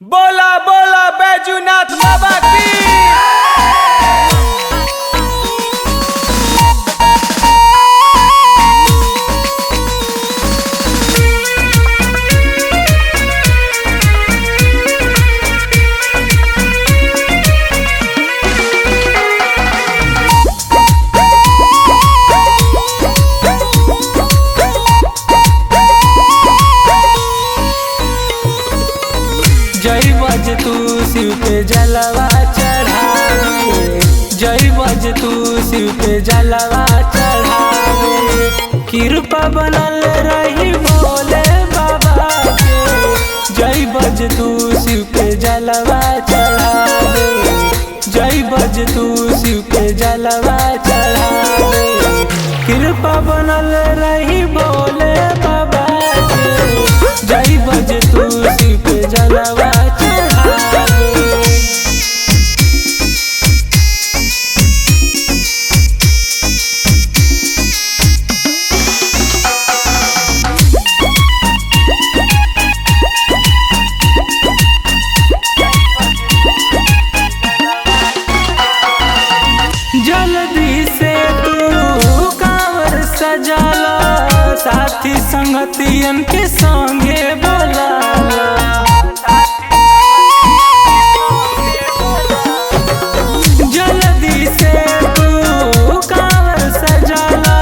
बोला बोला बैजूनाथ बाबा की। जय बज तू शिव पे जलवा चढ़ावे, जय बज तू शिव पे जलवा चढ़ावे। कृपा बनल रही भोले बाबा के, जय बज तू शिव पे जलवा चढ़ावे, जय बज तू शिव पे जलवा चढ़ावे। कृपा बनल रही भोले बाबा के, जय बज तू शिव पे जलवा जल्दी से तू कांवर सजाला, साथी संगतियन के संगे बोलाला। जल्दी से तू कांवर सजाला,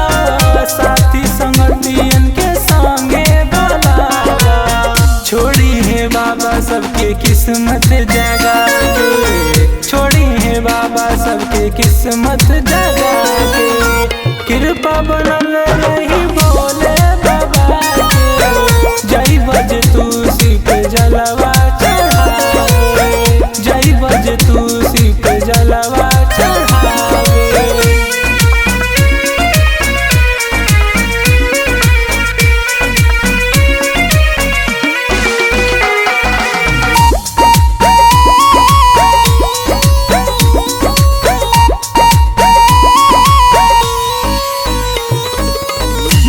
साथी संगतियन के संगे बोलाला। छोड़ी है बाबा सबके किस्मत जगा के, छोड़ी है बाबा सबके किस्मत जगा के। कृपा बनल रही भोले बाबा के, जय बज तू शिव पे जलवा चढ़ावे, जय बज तू शिव पे जलवा चढ़ावे।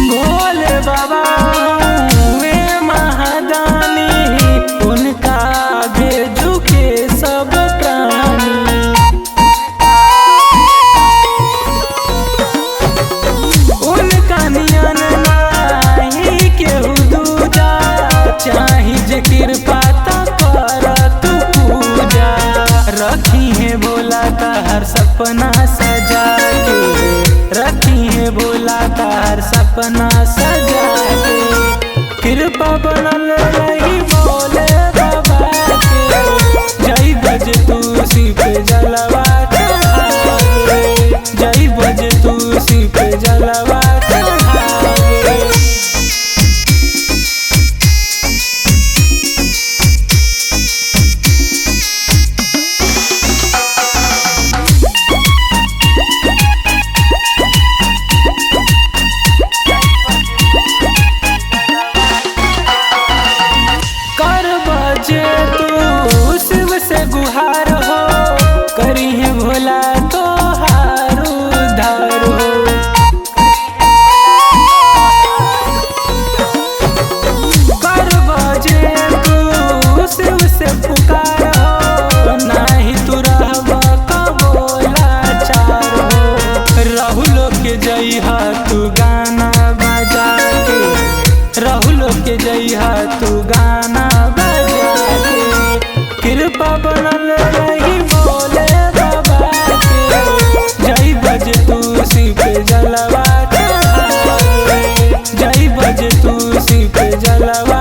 भोले बाबा वे महादानी, उनका आगे झुके सब प्राणी। उनका नियन नाही केहू दूजा, चाही जे कृपा त कर तू पूजा। रखी है भोला का हर सपना सजा के, रखी है भोला का हर सपना सजा के। कृपा बनल रही भोले बाबा के, जय बज तू शिव पे जलवा चढ़ावे, जय बज तू शिव पे जलवा चढ़ावे। कर बजे तू शिव से गुहार हो, करी है भोला तो हार उद्धार हो। कर बजे तू शिव से पुकार हो, नाही तू रहब कबो लाचार हो। राहुल के जइहा तू गाना बजा के, राहुल के जइहा तू गाना बजा के। कृपा बनल रही भोले बाबा के, जय बज तू शिव पे जलवा चढ़ावे, जय बज तू शिव पे जलवा